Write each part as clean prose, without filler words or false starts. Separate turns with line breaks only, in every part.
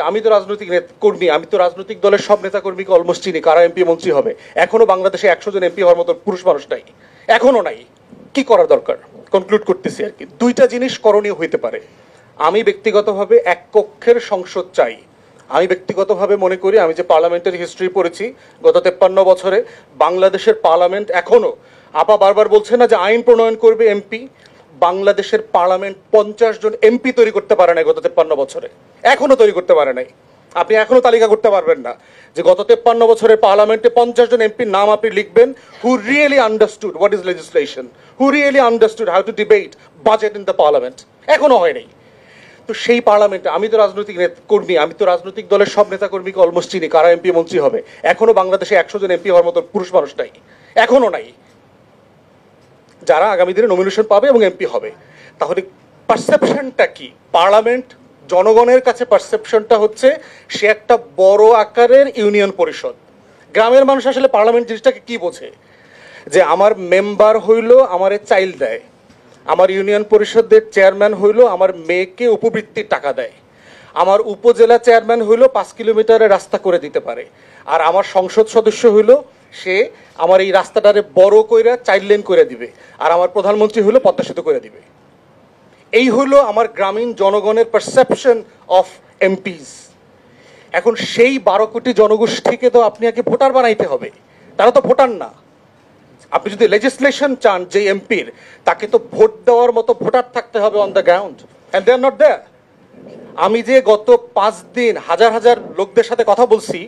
আমি তো রাজনৈতিক কর্মী, আমি তো রাজনৈতিক দলের সব নেতা কর্মীকে অলমোস্ট চিনি কারা এমপি মন্ত্রী হবে। এখনো বাংলাদেশে 100 জন এমপি হওয়ার মতো পুরুষ মানুষ নাই, এখনো নাই। কি করা দরকার কনক্লুড করতেছি আর কি। দুইটা জিনিস করণীয় হইতে পারে। আমি ব্যক্তিগতভাবে এক কক্ষের সংসদ চাই। আমি ব্যক্তিগতভাবে মনে করি, আমি যে পার্লামেন্টারি হিস্ট্রি পড়েছি গত 53 বছরে, বাংলাদেশের পার্লামেন্ট এখনো, আপা বারবার বলছে না যে আইন প্রণয়ন করবে এমপি, বাংলাদেশের পার্লামেন্ট 50 জন এমপি তৈরি করতে পারে নাই গত 53 বছরে, এখনো তৈরি করতে পারে নাই। আপনি এখনো তালিকা করতে পারবেন না যে গত 53 বছরের পার্লামেন্টে 50 জন এমপির নাম আপনি লিখবেন who really understood what is legislation, who really understood how to debate budget in the parliament. এখনো হয় নাই। তো সেই পার্লামেন্টে, আমি তো রাজনৈতিক কর্মী, আমি তো রাজনৈতিক দলের সব নেতা কর্মীকে অলমোস্ট চিনি কারা এমপি মন্ত্রী হবে। এখনো বাংলাদেশে 100 জন এমপি হওয়ার মতো পুরুষ মানুষ নাই, এখনো নাই, যারা আগামী দিনে নমিনেশন পাবে এবং এমপি হবে। তাহলে পারসেপশনটা কি? পার্লামেন্ট জনগণের কাছে পারসেপশনটা হচ্ছে সে একটা বড় আকারের ইউনিয়ন পরিষদ। গ্রামের মানুষ আসলে পার্লামেন্ট জিনিসটাকে কি বোঝে? যে আমার মেম্বার হইল আমারে চাইল দেয়, আমার ইউনিয়ন পরিষদের চেয়ারম্যান হইল আমার মেয়েকে উপবৃত্তির টাকা দেয়, আমার উপজেলা চেয়ারম্যান হইল 5 কিলোমিটারের রাস্তা করে দিতে পারে, আর আমার সংসদ সদস্য হইল সে আমার এই রাস্তাটারে বড় কইরা 4 লেন করে দিবে, আর আমার প্রধানমন্ত্রী হইল পদ্মা সেতু করে দিবে। এই হইল আমার গ্রামীণ জনগণের পারসেপশন অফ এমপিস। এখন সেই 12 কোটি জনগোষ্ঠীকে তো আপনি আগে ভোটার বানাইতে হবে, তারা তো ভোটার না। আপনি যদি লেজিসলেশন চান যে এমপির, তাকে তো ভোট দেওয়ার মতো ভোটার থাকতে হবে on the ground, and they are not there. আমি যে গত 5 দিন হাজার হাজার লোকদের সাথে কথা বলছি,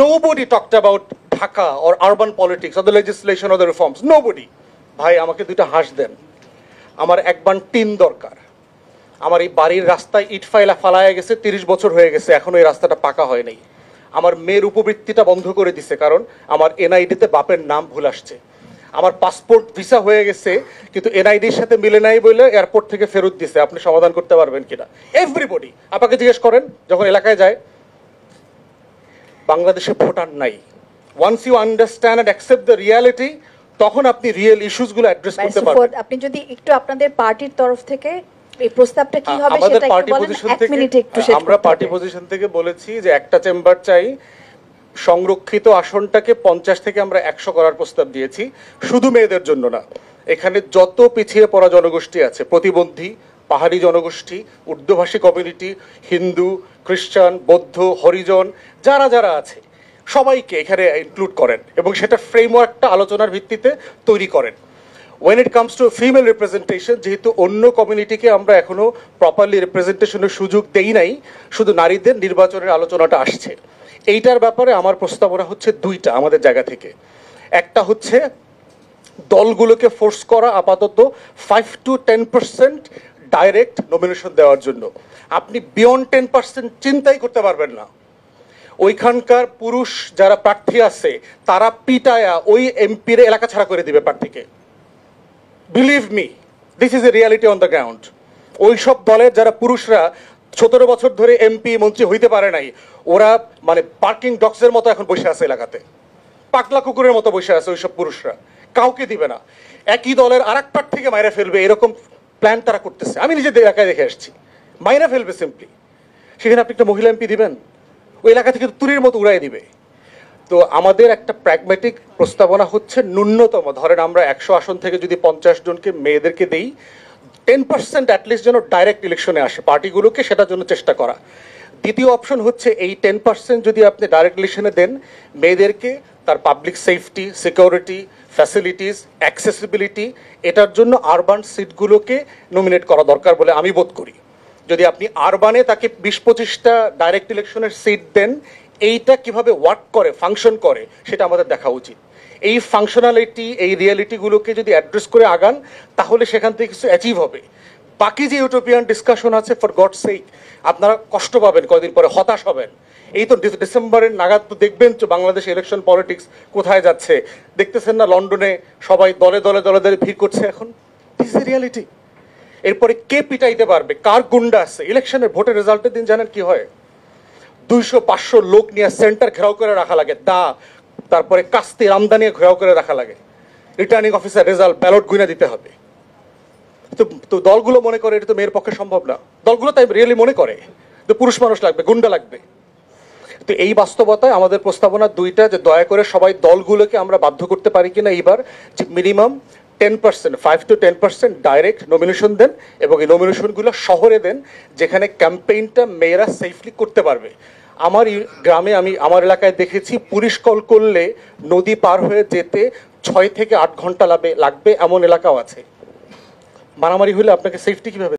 nobody talked about Dhaka or urban politics or the legislation or the reforms. Nobody. ভাই আমাকে দুইটা হাঁস দেন, আমার একবার টিন দরকার। আমার এই বাড়ির রাস্তায় ইট ফালায় গেছে, 30 বছর হয়ে গেছে, এখনো এই রাস্তাটা পাকা হয় নাই। আমার মেয়ের উপবৃত্তিটা বন্ধ করে দিছে কারণ আমার এনআইডিতে বাপের নাম ভুল আসছে। আমার পাসপোর্ট ভিসা হয়ে গেছে কিন্তু এনআইডির সাথে মিলে নাই বলে এয়ারপোর্ট থেকে ফেরত দিছে। আপনি সমাধান করতে পারবেন কিনা? এভরিবডি আপনাকে জিজ্ঞেস করেন যখন এলাকায় যায়। বাংলাদেশে ভোটার নাই। Once you understand and accept the reality, তখন আপনি রিয়েল ইস্যুসগুলো অ্যাড্রেস করতে পারবেন।
আপনি যদি একটু আপনাদের পার্টির তরফ থেকে এই প্রস্তাবটা কি হবে
সেটা
একটু বলেন, এক মিনিটে একটু শেষ করতে হবে।
আমরা পার্টি পজিশন থেকে বলেছি যে একটা চেম্বার চাই, সংরক্ষিত আসনটাকে 50 থেকে আমরা 100 করার প্রস্তাব দিয়েছি, শুধু মেয়েদের জন্য না। এখানে যত পিছিয়ে পড়া জনগোষ্ঠী আছে, প্রতিবন্ধী, পাহাড়ি জনগোষ্ঠী, উর্দুভাষী কমিউনিটি, হিন্দু, খ্রিস্টান, বৌদ্ধ, হরিজন, যারা যারা আছে সবাইকে এখানে ইনক্লুড করেন এবং সেটা ফ্রেমওয়ার্কটা আলোচনার ভিত্তিতে তৈরি করেন। When it comes to female representation, যেহেতু অন্য কমিউনিটিকে আমরা এখনো প্রপারলি রিপ্রেজেন্টেশনের সুযোগ দেই নাই, শুধু নারীদের নির্বাচনের আলোচনাটা আসছে। এইটার ব্যাপারে আমার প্রস্তাবনা হচ্ছে দুইটা আমাদের জায়গা থেকে। একটা হচ্ছে দলগুলোকে ফোর্স করা আপাতত 5 to 10% ডাইরেক্ট নমিনেশন দেওয়ার জন্য। আপনি বিয়ন্ড 10% চিন্তাই করতে পারবেন না। ওইখানকার পুরুষ যারা প্রার্থী আছে তারা পিটায়া ওই এমপির এলাকা ছাড়া করে দিবে প্রার্থীকে। Believe me, this is a reality on the ground. ওই সব দলের যারা পুরুষরা 17 বছর ধরে এমপি মন্ত্রী হইতে পারে নাই, ওরা মানে পার্কিং ডগসের মতো এখন বসে আছে এলাকাতে, পাগলা কুকুরের মতো বসে আছে ওইসব পুরুষরা, কাউকে দিবে না। একই দলের আরেক প্রার্থীকে মাইরা ফেলবে, এরকম প্ল্যান তারা করতেছে। আমি নিজে এলাকায় দেখে আসছি, মাইরা ফেলবে সিম্পলি। সেখানে আপনি একটা মহিলা এমপি দিবেন, ওই এলাকা থেকে তুরির মতো উড়াই দিবে। তো আমাদের একটা প্র্যাগম্যাটিক প্রস্তাবনা হচ্ছে ন্যূনতম ধরেন আমরা 100 আসন থেকে যদি 50 জনকে মেয়েদেরকে দেই, 10% অ্যাটলিস্ট যেন ডাইরেক্ট ইলেকশনে আসে পার্টিগুলোকে, সেটার জন্য চেষ্টা করা। দ্বিতীয় অপশন হচ্ছে এই 10% যদি আপনি ডাইরেক্ট ইলেকশনে দেন, মেয়েদেরকে তার public safety, security, facilities, accessibility, এটার জন্য আরবান সিটগুলোকে নমিনেট করা দরকার বলে আমি বোধ করি। যদি আপনি আরবানে তাকে 20-25টা ডাইরেক্ট ইলেকশনের সিট দেন, এইটা কিভাবে ওয়ার্ক করে, ফাংশন করে, সেটা আমাদের দেখা উচিত। এই ফাংশনালিটি, এই রিয়ালিটিগুলোকে যদি অ্যাড্রেস করে আগান, তাহলে সেখান থেকে কিছু অ্যাচিভ হবে। বাকি যে ইউটোপিয়ান ডিসকাশন আছে, ফর গড সেক, আপনারা কষ্ট পাবেন, কয়দিন পরে হতাশ হবেন। এই তো ডিসেম্বরের নাগাদ তো দেখবেন তো বাংলাদেশ ইলেকশন পলিটিক্স কোথায় যাচ্ছে। দেখতেছেন না লন্ডনে সবাই দলে দলে দলে দলে ভিড় করছে এখন। This is reality. এরপরে কে পিটাইতে পারবে, কার গুন্ডা আছে। ইলেকশনের ভোটের রেজাল্টের দিন জানেন কি হয়? 200-500 লোক নিয়ে সেন্টার ঘেরাও করে রাখা লাগে, তারপরে কাস্তি আমদানি ঘেরাও করে রাখা লাগে। Returning officer result ballot guinea দিতে হবে। তো দলগুলো মনে করে এটা তো মেয়ের পক্ষে সম্ভব না। দলগুলো তাই রিয়েলি মনে করে তো পুরুষ মানুষ লাগবে, গুন্ডা লাগবে। তো এই বাস্তবতায় আমাদের প্রস্তাবনা দুইটা, যে দয়া করে সবাই দলগুলোকে আমরা বাধ্য করতে পারি কিনা এইবার যে মিনিমাম 10%, 5 to 10% ডাইরেক্ট নমিনেশন দেন, এবং এই নমিনেশনগুলো শহরে দেন যেখানে ক্যাম্পেইনটা মেয়েরা সেফলি করতে পারবে। আমার গ্রামে, আমি আমার এলাকায় দেখেছি পুলিশ কল করলে নদী পার হয়ে যেতে 6 থেকে 8 ঘন্টা লাগবে, এমন এলাকাও আছে। মারামারি হলে আপনাকে সেফটি কিভাবে